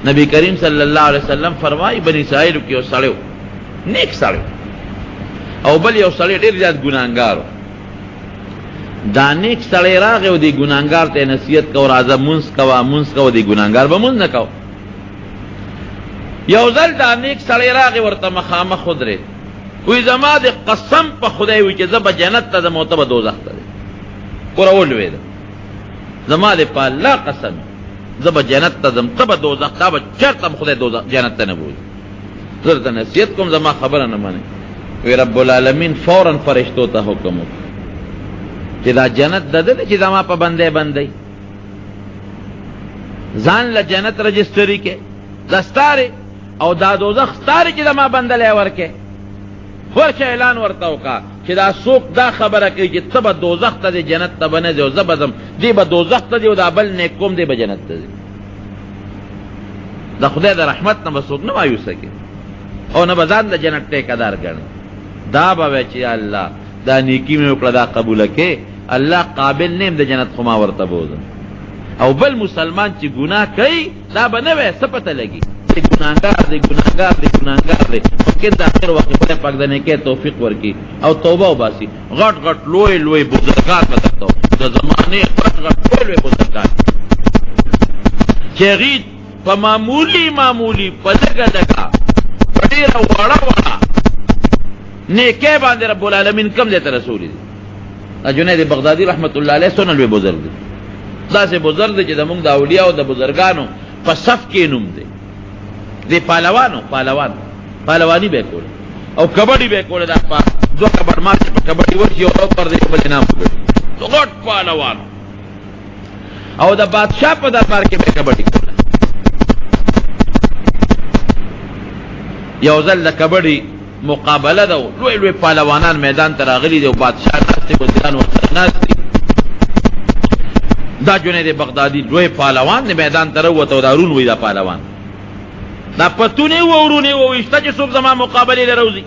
نبی کریم صلی اللہ علیہ وسلم فرمائی بنی اسرائیل کې یو سړی نیک سړی او بل یو سړی ډېر زیات ګناهګار دا نیک سړی راغی او دی ګناهګار ته نصیحت کو راځه مونځ کوه دی ګناهګار به مونځ نه کوه یو ځل دا نیک سړی راغی ورته مخامخ ودرېد وی زما د قسم په خدای وی چې زه به جنت ته ځم او ته به دوزخ ته ځې پوره ولوېده زما د په الله قسم زه به جنت ته ځم ته به دوزخ تا به چېرته هم خدای جنت ته نه بوځي زه درته نصیحت کوم زما خبره نه منې وی رب العالمین فوراً فرشتو ته حکم وکړ چې دا جنت د ده دی چې زما په بندی بندی ځان له جنت رجسټري کې دا ستارې او دا دوزخ ستارې چې زما بندلی ورکې ورشه اعلان ورته وکړه چې دا څوک دا خبره کوي چې ته به دوزخ ته دی جنت ته به نه ځې او زه به ځم دی به دوزخ ته دی او دا بل نیک کوم دی به جنت ته ځي د خدای د رحمت نه به څوک نه مایوسه کړي او نه به ځان د جنت ټیکهدار ګڼي دا به وایي چې الله دا نیکي مې وکړه دا قبوله کې الله قابل نیم د جنت خو ما ورته بوزم او بل مسلمان چې ګناه کوي دا به نه وایي څه پته لګي ګناهګار دی ممکن د آخر وخت خدای پاک د نیکۍ توفیق ورکړي او توبه وباسي غټ غټ لوی بزرګان به درته د زمانې غټ لوی بزرګان چې هغې په معمولي په لږه په ډېره وړه نیکۍ باندې رب العالمین کم دی ته رسولی دی جنید بغدادي رحمت الله علیه څونه لوی بزرګ دی داسې بزرګ دی چې زمونږ د اولیاء او د بزرګانو په صف کې نوم دی دی پهلواني به کوله او کبډي به کوله دا دو کبډ مات په کبډي ورشي او پر دې بل نام وګړي تو غټ پهلوان او د بادشاہ په دربار کې به کبډي کوله یو ځل د کبډي مقابله ده لوی پهلوانان میدان ته راغلي دي او بادشاہ ناست وزیران ورسره ناست دي دا جنید بغدادي لوی پهلوان د میدان ته راووت او دارون وی دا پهلوان دا پتونی و ورونی و ویشته چې څوک زما مقابلې له روزي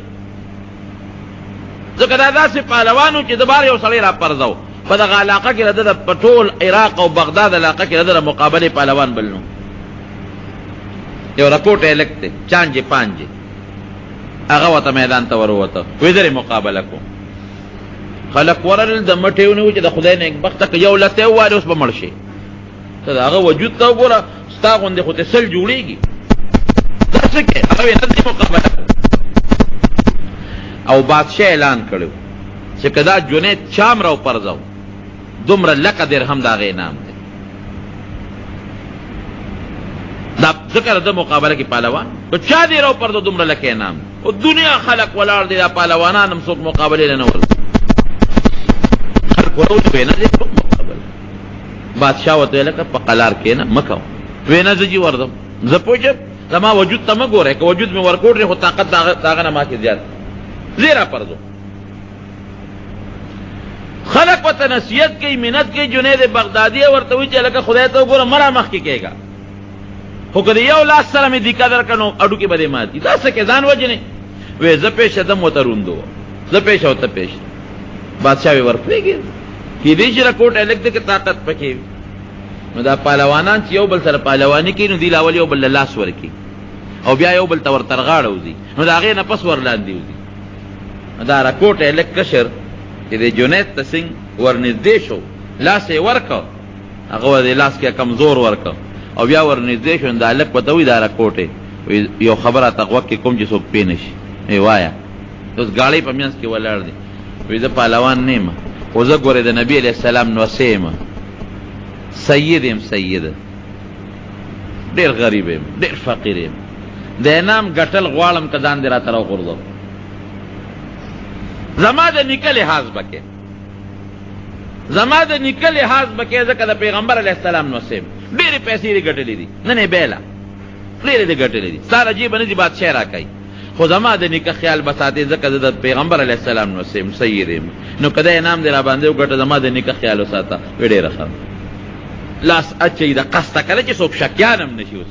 ځکه دا داسې پهلوانو چې د بار یو سړی را پرځو په دغه علاقه کې د په ټول عراق او بغداد علاقه کې د مقابلې پهلوان بل نو یو رپورټ یې لیکته چانجې پانجې هغه ورته میدان ته وروته وی درې مقابله کوم خلک ورل د مټې ونیو چې د خدای نیکبخته که یو لته ووایي اوس به مړ شي ته د هغه وجود ته وګوره ستا غوندې خو ته سل جوړېږي او بادشاہ اعلان کړو چې کدا جنید چام راو پرځو دومره لکه درهم دا غي نام دی دا ذکر د مقابله کې پهلوان او چا دی راو پرځو دومره لکه نام او دنیا خلق ولار دي دا پهلوانان هم څوک مقابله نه ورته خلق ورو دی نه دي مقابله بادشاہ وته لکه په قلار کې نه مکو وینه ځي وردم زه پوښتم زما وجود ته مه ګورئ که وجود مې ورکوټ خو طاقت داغه نه ما کې زیات زیرا پرځو خلق ورته نصیحت کوي منت کوي جنید بغدادي ورته وایي چې لکه خدای ته وګوره مه رامخکې کېږه خو که د یو لاس سره مې دیکه درکړه نو اډوکې به دې ماتي دا څه کې ځان وجنې وی زه پیشه دم ورته روندو زه پیشه ورته پیشه بادشاه وی ورپرېږي کېدای شي رکوټ هلک دی که طاقت پکې نو دا پهلوانان چې یو بل سره پهلواني کوي نو دی لاول یو بل له لاس ورکي او بیا یو بل ته ور تر غاړه وځي نو د هغې نه پس ور لاندې وځي دا رکوټ هلک کشر چې د جنید ته سنګ ورنږدې شو لاس یې ورکړ هغه د لاس کې کمزور ورکړ او بیا ورنږدې شو نو د هلک ورته وایي دا رکوټ یو خبره ته غوږ کې کوم چې څوک پې نه شي وایي وایه اوس ګاړۍ په منځ کې ولاړ دی وایي زه پهلوان نه یم خو زه ګورې د نبي علیه السلام نوسې یم سید یم سید ډېر غریب یم ډېر فقیر یم د انعام ګټل غواړم که ځان دې راته راوغورځو زما د نیکه لحاظ بکې زما د نیکه لحاظ بکې ځکه د پیغمبر علیه السلام نوسې یم ډېرې پیسې دې ګټلې دي نه نه بیله ډېرې دې ګټلې دي ستا عجیبه نه دي بادشاه راکوي خو زما د نیکه خیال به ساتې ځکه زه د پیغمبر علیه السلام نوسې یم سید یم نو که دا انعام دې را باندې وګټه زما د نیکه خیال وساته وی ډېره ښه لاس اچوي د قصده کله چې څوک شکیان هم نشي اوس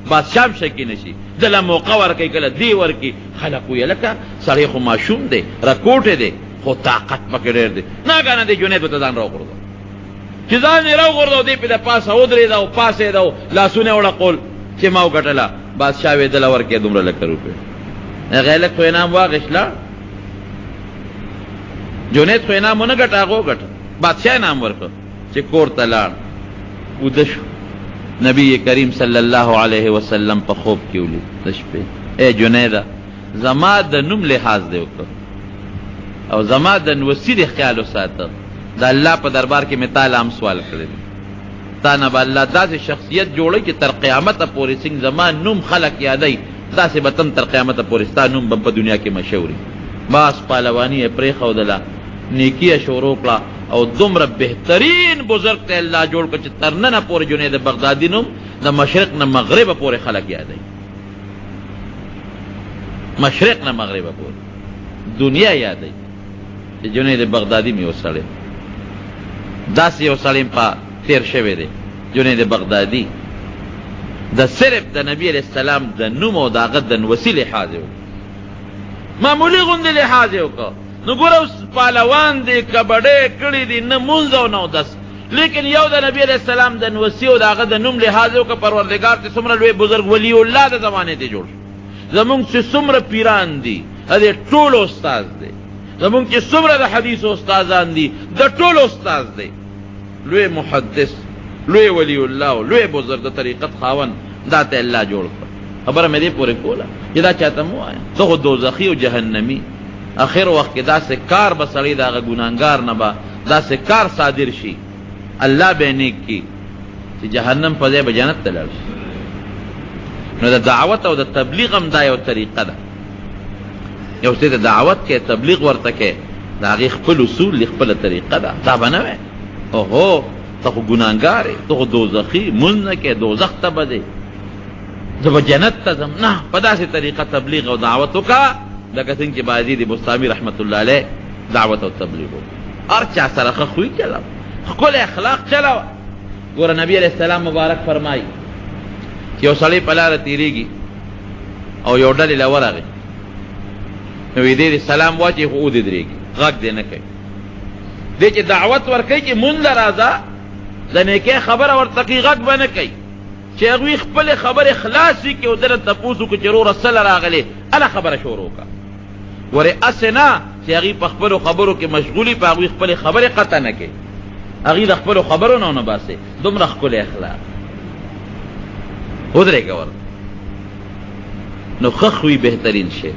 بادشاه هم شکي نشي دله موقع ورکوي کله دی ورکي خلک ویې لکه سړی خو ماشوم دی رکوټې دی خو طاقت پکې ډېر دی ناګانه دی جنید ورته ځان راوغورځو چې ځان یې راوغورځو دی پې د پاسه ودرېده او پاسېده او لاسونه یې وړقول چې ما وګټله بادشاه وې دله ورکې دومره لکه روپۍ هغه لږ خو انعام واغېشله جنید خو انعام ونه ګټه هغه وګټه بادشاه انعام ورکړ چې کور ته لاړ وده شو نبی کریم صلی الله علیه وسلم په خوب کې ولید د شپې ای جنیده زما د نوم لحاظ دی وکړه او زما د وسیلې خیال وساته د الله په دربار کې مې تا لام سوال کړی تا نه به الله داسې شخصیت جوړی چې تر قیامته پورې څنګه زما نوم خلق یادوي داسې به تم تر قیامته پورې ستا نوم به په دنیا کې مشهوري باس پهلواني یې پرېښودله نیکي یې شروع کړه او دومره بهترین بزرگ ته الله جوړ کړ چې تر ننه پورې جنید بغدادي نوم د مشرق نه مغربه پورې خلک یادوي مشرق نه مغربه پورې دنیا یادوي چې جنید بغدادي مې وسړی داسې یو سړی په تیر شوی دی جنید بغدادي د صرف د نبی علیہ السلام د نوم او د هغه د وسیلې لحاظ یې وکړ معمولي غوندې لحاظ یې وکړ نو ګوره اوس پهلوان دی کبډۍ کړي دي نه مونځ او نه اودس لیکن یو د نبی علیہ السلام د نوسي او د هغه د نوم لحاظ یې وکړه پروردګار ته څومره لوی بزرګ ولی الله د زمانې ته جوړ زمونږ چې څومره پیران دي د ټولو استاد دی زمونږ چې څومره د حدیثو استادان دي د ټولو استاد دی لوی محدث لوی ولی الله او لوی بزرګ د طریقت خاون دا ته الله جوړ کړ خبره مې دې پورې کوله چې دا چاته مو وایم ته خو دوزخي او جهنمي اخر وخت کې داسې کار به سړی د هغه ګناهګار نه به داسې کار صادر شي الله به نیک کي چې جهنم په ځای به جنت ته لاړ شي نو د دعوت او د تبلیغ هم دا یو طریقه ده یو څه د دعوت کې تبلیغ ورته کې د هغې خپل اصول خپله طریقه ده دا به نه وی اوهو ته خو ګناهګار یې ته خو دوزخي مونځ نه کې دوزخ ته به دی زه به جنت ته ځم نه په داسې طریقه تبلیغ او دعوت وکړه لکه څنګه چې بازي د بستامي رحمت الله علیه دعوت او تبلیغ هر چا سره ښه خوی چلوه ښکلی اخلاق چلوه ګوره نبی علیہ السلام مبارک فرمایي چې یو سړی په لاره تېرېږي او یو ډلې له ورغی نو یې دې سلام واچوي خو ودرېږي غږ دې نه کوي دې چې دعوت ورکوي چې مونږ له راځه د نیکۍ خبره ورته کوي غږ به نه کوي چې هغوی خپلې خبرې خلاصې کړي او دله تپوس وکړي چې وروره څه له راغلې هله خبره شروع کړه ورې اسې نه چې هغوی په خپلو خبرو کې مشغولي په هغوی خپلې خبرې قطع نه کوي هغوی د خپلو خبرو نه ونه باسي دومره ښکلی اخلاق ودرېږه ورته نو ښه خوی بهترین شی